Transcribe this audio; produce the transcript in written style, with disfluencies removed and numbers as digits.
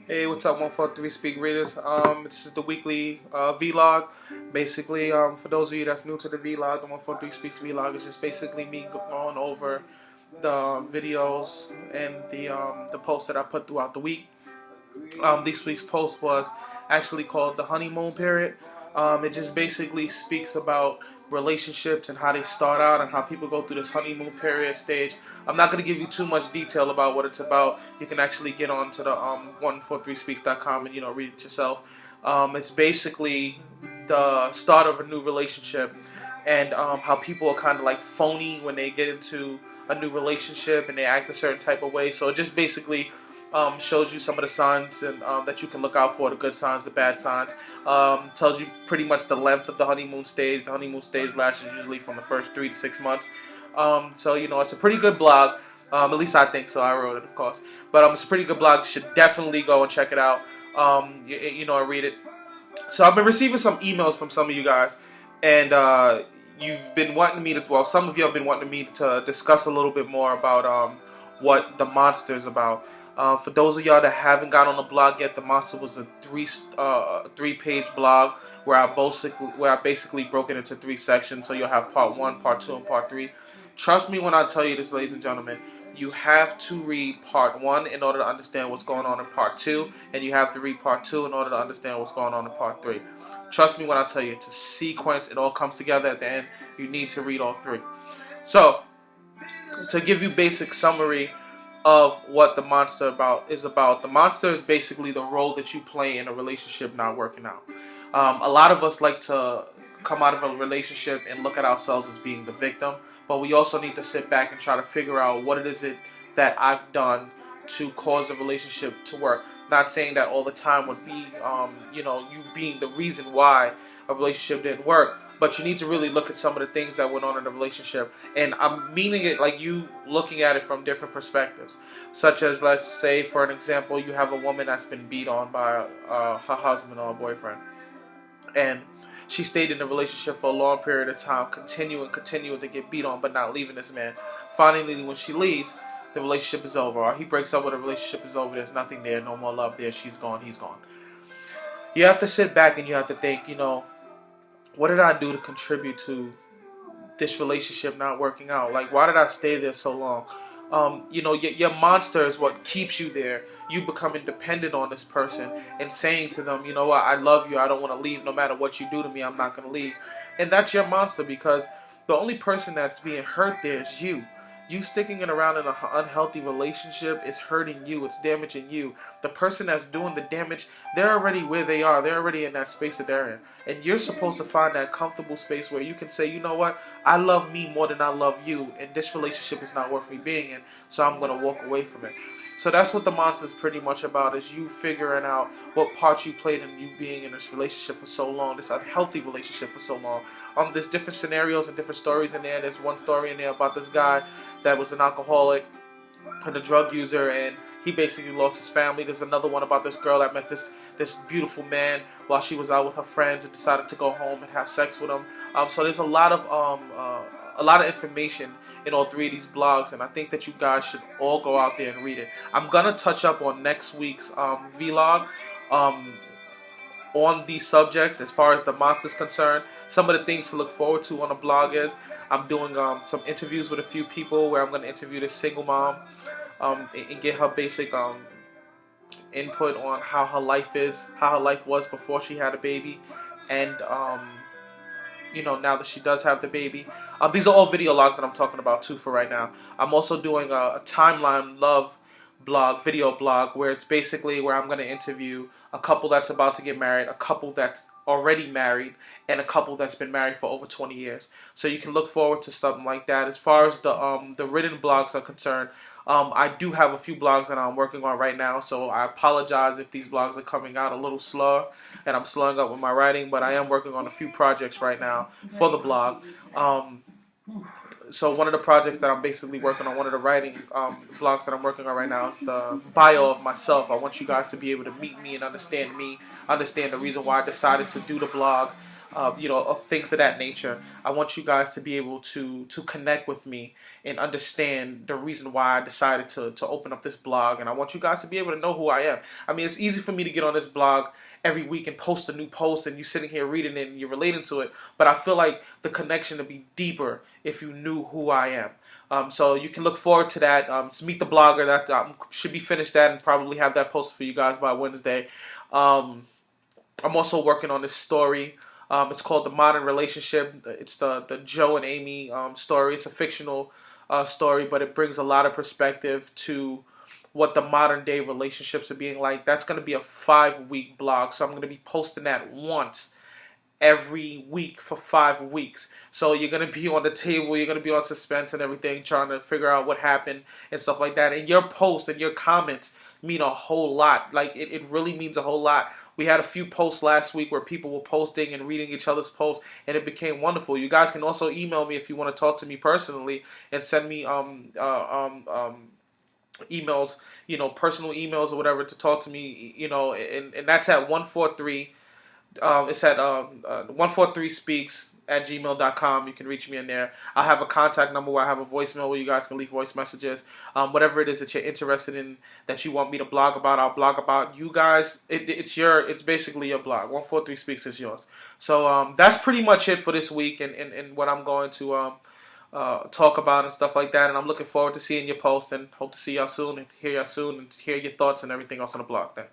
Hey, what's up, 143 Speak Readers? This is the weekly vlog. Basically, for those of you that's new to the vlog, the 143 Speaks vlog is just basically me going over the videos and the posts that I put throughout the week. This week's post was actually called The Honeymoon Period. It just basically speaks about relationships and how they start out and how people go through this honeymoon period stage. I'm not going to give you too much detail about what it's about. You can actually get on to the 143speaks.com and read it yourself. It's basically the start of a new relationship and how people are kind of like phony when they get into a new relationship and they act a certain type of way. So it just basically shows you some of the signs and that you can look out for, the good signs, the bad signs. Tells you pretty much the length of the honeymoon stage. The honeymoon stage lasts usually from the first 3 to 6 months. So it's a pretty good blog. At least I think so. I wrote it, of course. But it's a pretty good blog. You should definitely go and check it out. And read it. So I've been receiving some emails from some of you guys, and you've been wanting me to. Well, some of you have been wanting me to discuss a little bit more about what The Monster is about. For those of y'all that haven't got on the blog yet, The Monster was a three-page blog where I basically broke it into 3 sections. So you'll have part 1, part 2, and part 3. Trust me when I tell you this, ladies and gentlemen. You have to read part 1 in order to understand what's going on in part 2, and you have to read part 2 in order to understand what's going on in part 3. Trust me when I tell you, it's a sequence. It all comes together at the end. You need to read all 3. So, to give you basic summary of what The Monster is about. The Monster is basically the role that you play in a relationship not working out. A lot of us like to come out of a relationship and look at ourselves as being the victim, but we also need to sit back and try to figure out what it is that I've done to cause a relationship to work. Not saying that all the time would be, you being the reason why a relationship didn't work, but you need to really look at some of the things that went on in the relationship. And I'm meaning it like you looking at it from different perspectives, such as, let's say, for an example, you have a woman that's been beat on by her husband or boyfriend, and she stayed in the relationship for a long period of time, continuing to get beat on, but not leaving this man. Finally, when she leaves, the relationship is over. Or he breaks up with the relationship is over. There's nothing there, no more love there. She's gone, he's gone. You have to sit back and you have to think, what did I do to contribute to this relationship not working out? Like, why did I stay there so long? Your monster is what keeps you there. You becoming dependent on this person and saying to them, you know what, I love you, I don't want to leave. No matter what you do to me, I'm not going to leave. And that's your monster, because the only person that's being hurt there is you. You sticking it around in an unhealthy relationship is hurting you. It's damaging you. The person that's doing the damage, they're already where they are. They're already in that space that they're in. And you're supposed to find that comfortable space where you can say, you know what, I love me more than I love you, and this relationship is not worth me being in, so I'm going to walk away from it. So that's what The Monster is pretty much about, is you figuring out what part you played in you being in this relationship for so long, this unhealthy relationship for so long. There's different scenarios and different stories in there. There's one story in there about this guy that was an alcoholic and a drug user, and he basically lost his family. There's another one about this girl that met this beautiful man while she was out with her friends and decided to go home and have sex with him. So there's a lot of information in all 3 of these blogs, and I think that you guys should all go out there and read it. I'm gonna touch up on next week's vlog on these subjects as far as The Monster is concerned. Some of the things to look forward to on the blog is I'm doing some interviews with a few people where I'm going to interview this single mom and get her basic input on how her life was before she had a baby, and now that she does have the baby. These are all video logs that I'm talking about too for right now. I'm also doing a timeline love video blog, where it's basically where I'm going to interview a couple that's about to get married, a couple that's already married, and a couple that's been married for over 20 years. So you can look forward to something like that. As far as the written blogs are concerned, I do have a few blogs that I'm working on right now, so I apologize if these blogs are coming out a little slower and I'm slowing up with my writing, but I am working on a few projects right now for the blog. So one of the projects that I'm basically working on, one of the writing blogs that I'm working on right now, is the bio of myself. I want you guys to be able to meet me and understand the reason why I decided to do the blog. things of that nature. I want you guys to be able to connect with me and understand the reason why I decided to open up this blog. And I want you guys to be able to know who I am. I mean, it's easy for me to get on this blog every week and post a new post, and you sitting here reading it and you're relating to it. But I feel like the connection would be deeper if you knew who I am. So you can look forward to that. It's Meet the Blogger. That should be finished that and probably have that posted for you guys by Wednesday. I'm also working on this story. It's called The Modern Relationship. It's the Joe and Amy story. It's a fictional story, but it brings a lot of perspective to what the modern day relationships are being like. That's going to be a 5-week blog, so I'm going to be posting that once every week for 5 weeks. So you're going to be on the table, you're going to be on suspense and everything, trying to figure out what happened and stuff like that. And your posts and your comments mean a whole lot. Like, it really means a whole lot. We had a few posts last week where people were posting and reading each other's posts, and it became wonderful. You guys can also email me if you want to talk to me personally and send me emails, personal emails or whatever to talk to me, and that's at 143. It's at 143speaks@gmail.com. You can reach me in there. I have a contact number where I have a voicemail where you guys can leave voice messages. Whatever it is that you're interested in, that you want me to blog about, I'll blog about. You guys, it's basically your blog. 143 Speaks is yours. So that's pretty much it for this week and what I'm going to talk about and stuff like that. And I'm looking forward to seeing your post and hope to see y'all soon and hear y'all soon and hear your thoughts and everything else on the blog. Thanks.